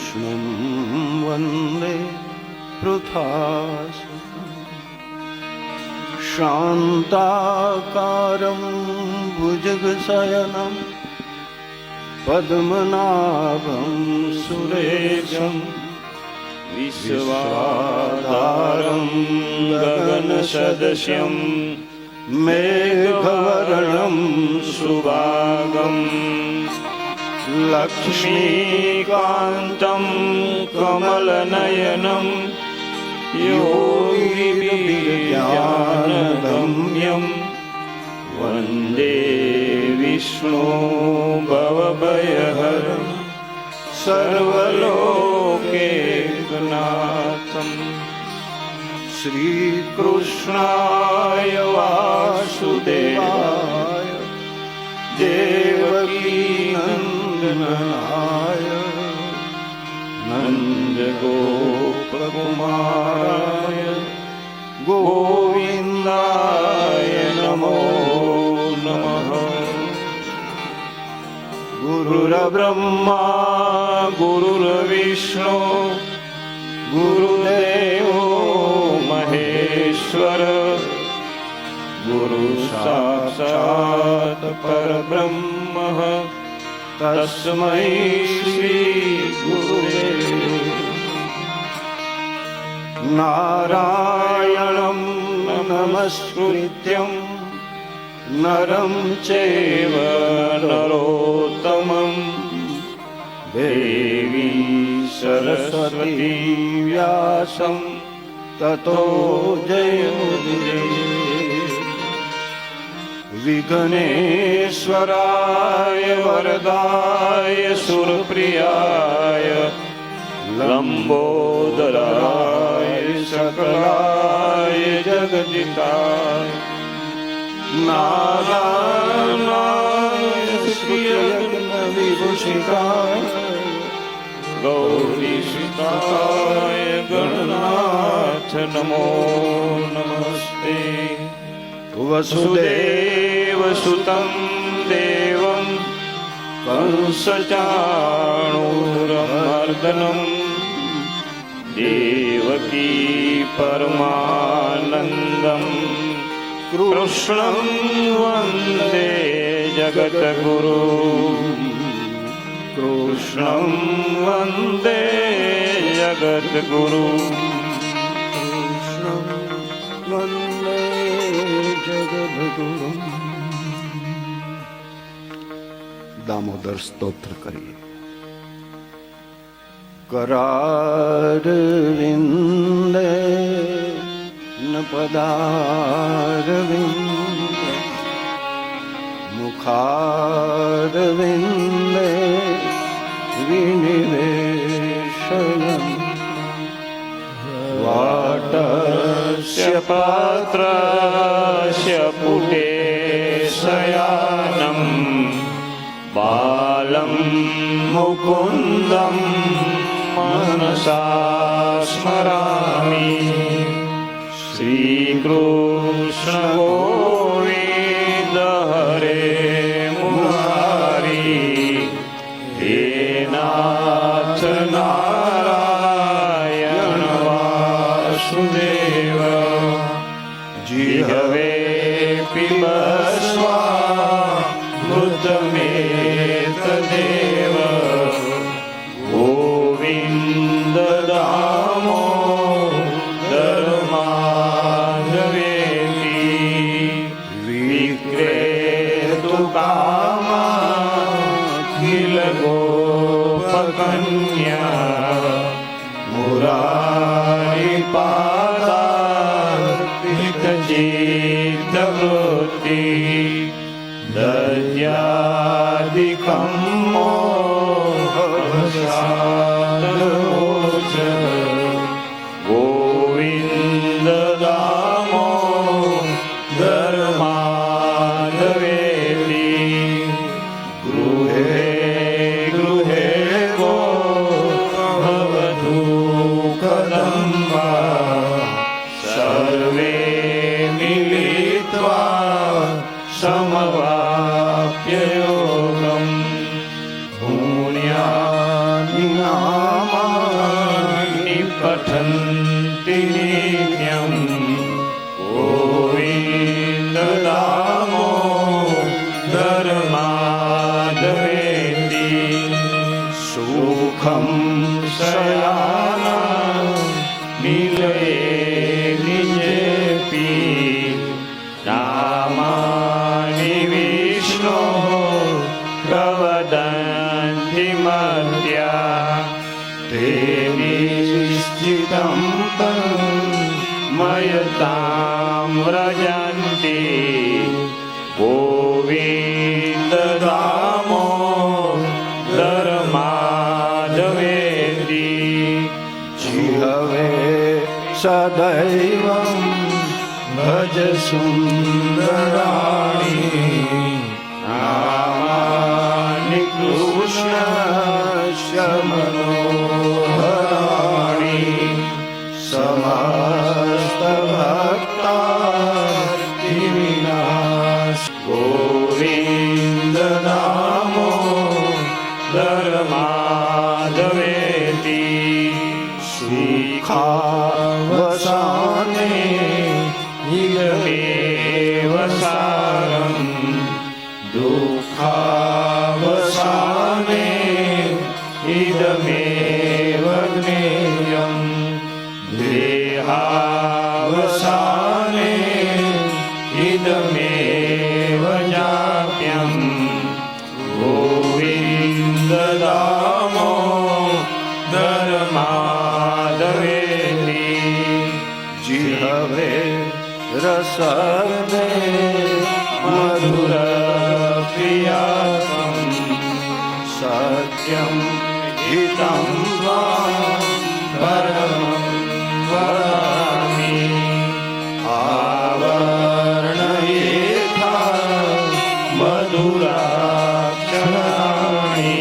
कृष्णं वन्दे पृथासुतं शान्ताकारं भुजगशयनं पद्मनाभं सुरेशं विश्वाधारं गगनसदृशं मेघवर्णं शुभांगं लक्ष्मीकान्तं कमलनयनं योगिविज्ञानगम्यं वन्दे विष्णु भवभयहरं सर्वलोकैकनाथं श्रीकृष्णाय वासुदेवाय देवकीनन्दनाय नन्दगोपकुमाराय गोविन्दाय नमो नमः। गुरुर्ब्रह्मा गुरुर्विष्णु गुरुदेवो महेश्वर गुरु साक्षात् परब्रह्म तस्मै श्री गुरुवे नारायणं नमस्कृत्यं नरं चैव नरोत्तमं देवी सरस्वती व्यासं ततो जयमुदीरये। विघ्नेश्वराय वरदाय सुरप्रियाय लंबोदराय सकलाय जगदिताय नारायणाय श्रीयज्ञविभूषिताय गौरीसुताय गणनाथ नमो नमस्ते। वसुदेवसुतं देवं कंसचाणूरमर्दनं देवकी परमानन्दं कृष्णं वन्दे जगद्गुरु कृष्णं वन्दे जगद्गुरु कृष्णं वन्दे जगद्गुरु। दामोदर स्तोत्र करिए। करारविन्दे न पदारविन्दे मुखारविन्दे विनिवेशयन् वाटस्य पात्रस्य पुटे शयानं बालं मुकुन्दं मनसा स्मरामि। श्रीकृष्ण गोविन्द हरे मुरारी हे नाथ नारायण वासुदेव जिह्वे पिबस्वामृतमेतदेव गोविन्द दामोदर माधवेति विक्रेतु कामाखिल गोपकन्या मुरारिपादार्पितचित्तवृत्ति दद्यादिकं मोहवशादमोच गोविन्द दामोदर माधवेति गृहे गृहे गो भवतु कदम्बा सर्वे मिलित्वा समवाप्य योगम् धर्माधवेति सुखं शयाना निलये निजेपि नामानि विष्णोः प्रवदन्ति मर्त्या ते निश्चितं मयतां व्रजन्ति गोविन्ददामोदरमाधवेति जिहवे सदैवं भज सुन्दराणि नामानि कृष्णस्य मनोहराणि समस्तभक्तार्तिविनाश गोविन्ददामोदरमाधवेति सुखावसाने इदमेव सारम् दुःखावसाने इदमेव ज्ञेयम् देहावसाने इदमेव जाप्यम् गोविन्ददामोदरमाधवेति जिहवे रसदे मधुरप्रियात्मं सत्यं हितं वा परमं वदामि आवर्णयेथा मधुराक्षराणि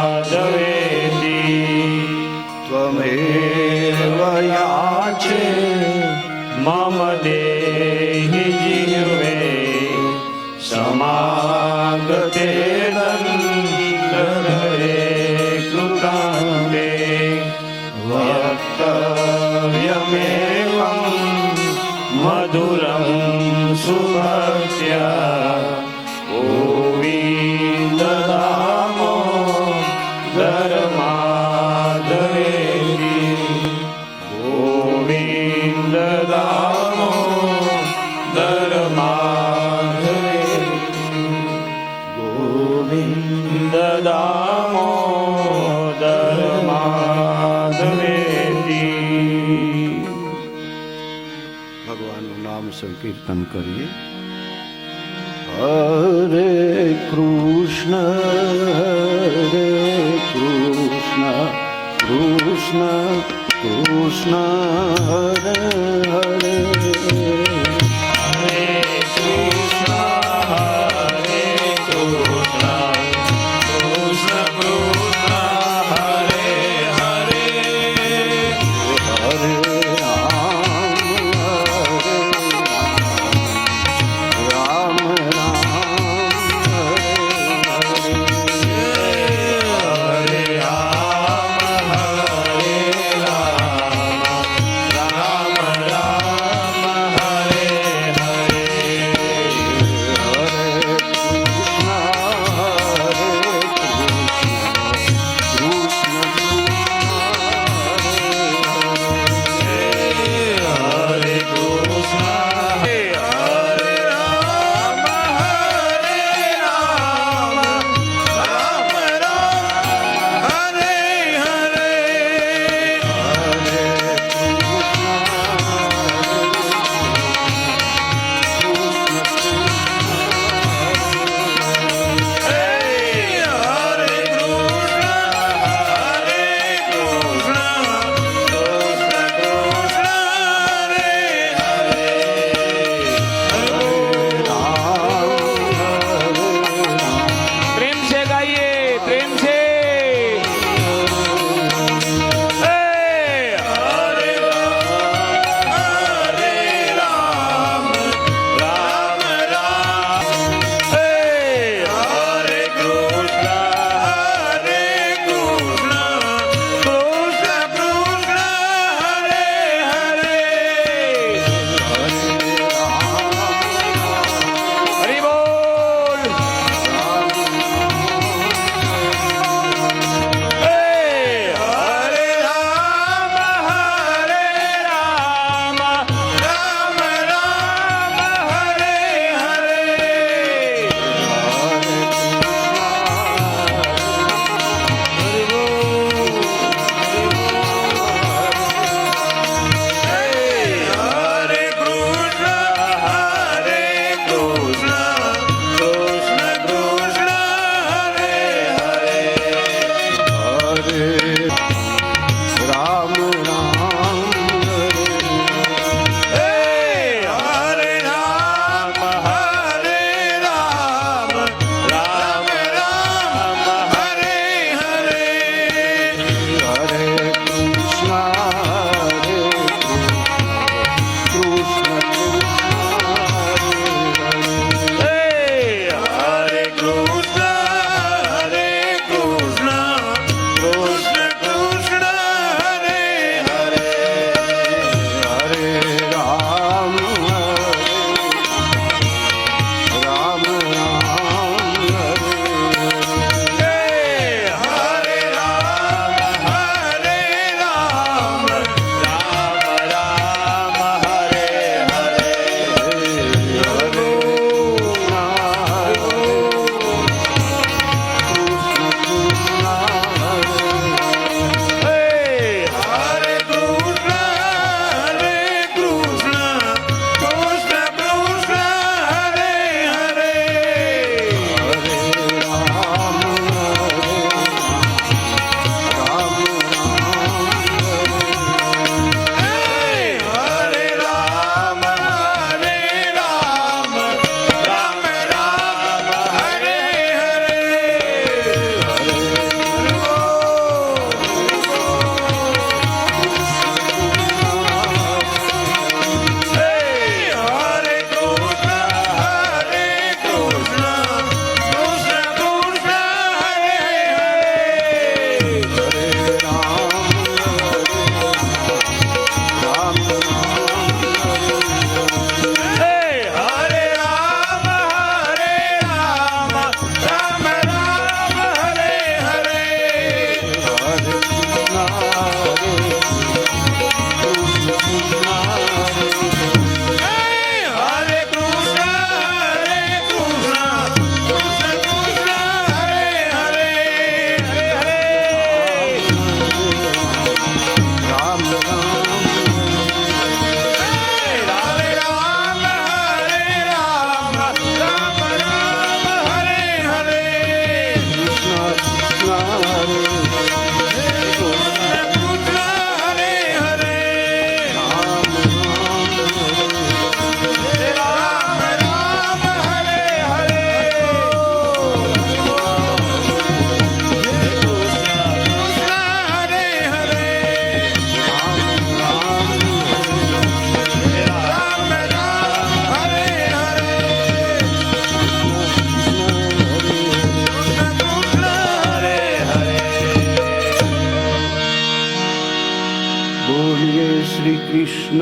गोविन्ददामोदरमाधवेति त्वमेव याचे मम देहि जिह्वे समागते दण्डधरे कृतान्ते वक्तव्यमेवं मधुरं सुभक्त्या गोविन्ददामोदरमाधवेति गोविन्ददामोदरमाधवेति ભગવાનનું નામ સંકીર્તન કરીએ. હરે કૃષ્ણ કૃષ્ણ કૃષ્ણ હરે હરે राम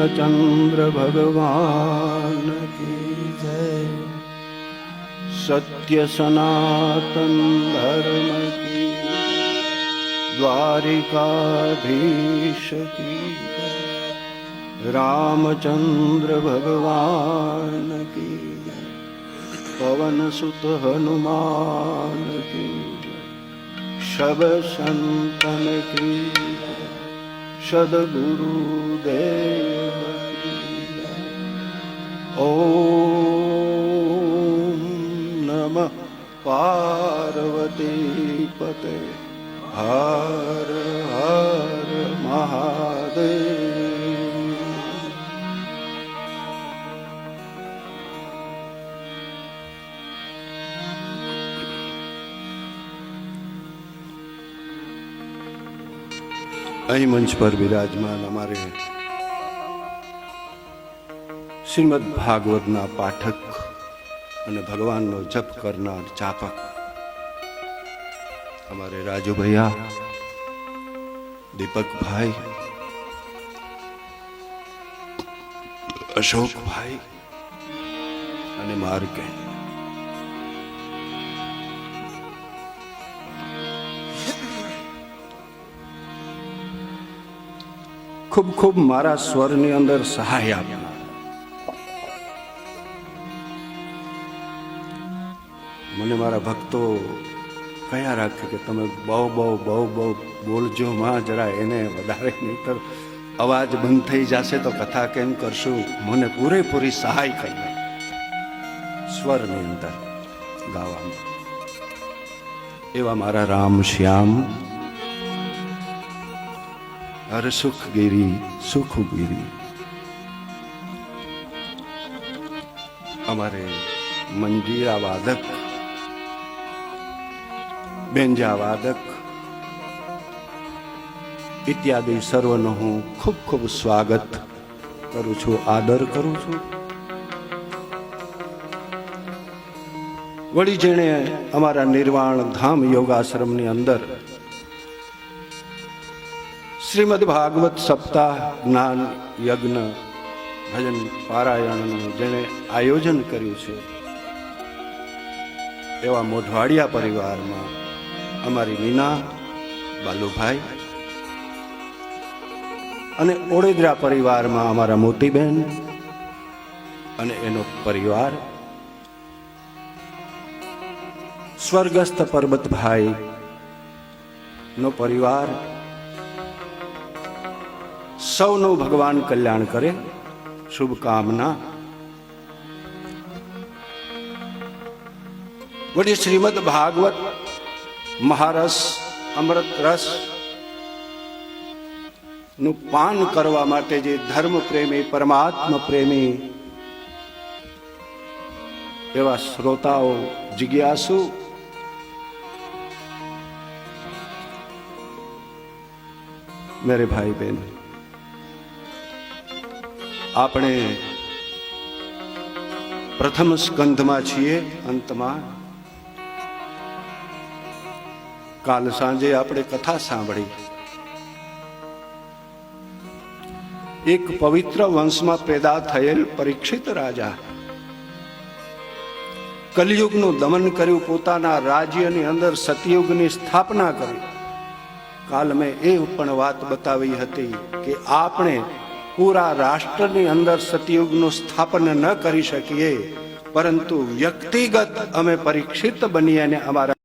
रामचंद्र भगवान की जय। सत्य सनातन धर्म की द्वारिकाधीश की जय। रामचंद्र भगवान की जय। पवन सुत हनुमान की जय। सब संतन की जय। सद्गुरुदेव की जय। ओम नमः पार्वती पते हर हर महादेव। અહીં મંચ પર બિરાજમાન અમારે શ્રીમદ ભાગવતના પાઠક અને ભગવાનનો જપ કરનાર ચાપક અમારે રાજુભૈયા, દીપકભાઈ, અશોકભાઈ અને માર્ગે, ખૂબ ખૂબ મારા સ્વરની અંદર સહાય આપનાર, મને મારા ભક્તો કયા રાખે કે તમે બહુ બહુ બહુ બહુ બોલજો માં, જરા એને વધારે, નહીતર અવાજ બંધ થઈ જશે તો કથા કેમ કરશું. મને પૂરેપૂરી સહાય કરી સ્વરની અંદર ગાવામાં. એવા મારા રામ શ્યામ હર સુખગીરી સુખગીરી, અમારે મંજીરા વાદક, બેન્જા વાદક ઇત્યાદિ સર્વનો હું ખૂબ ખૂબ સ્વાગત કરું છું, આદર કરું છું. વળી જેણે અમારા નિર્વાણ ધામ યોગાશ્રમની અંદર શ્રીમદ ભાગવત સપ્તાહ જ્ઞાન યજ્ઞ ભજન પારાયણનું જેણે આયોજન કર્યું છે, એવા મોઢવાડિયા પરિવારમાં અમારી મીના, બાલુભાઈ અને ઓળેદરા પરિવારમાં અમારા મોતીબેન અને એનો પરિવાર, સ્વર્ગસ્થ પરબતભાઈ નો પરિવાર, સૌનું ભગવાન કલ્યાણ કરે, શુભકામના. વળી શ્રીમદ ભાગવત મહારસ અમૃત રસ નું પાન કરવા માટે જે ધર્મ પ્રેમી, પરમાત્મા પ્રેમી એવા શ્રોતાઓ, જિજ્ઞાસુ, મેરે ભાઈ બહેન, આપણે પ્રથમ સ્કંધમાં છીએ, અંતમાં. કાલ સાંજે આપણે કથા સાંભળી. એક પવિત્ર વંશમાં પેદા થયેલ પરીક્ષિત રાજા કલયુગનું દમન કર્યું, પોતાના રાજ્યની અંદર સતયુગની સ્થાપના કરી. કાલ મેં એ પણ વાત બતાવી હતી કે આપણે પૂરા રાષ્ટ્રની અંદર સતયુગનું સ્થાપન ન કરી શકીએ, પરંતુ વ્યક્તિગત અમે પરીક્ષિત બનીએ અને અમારા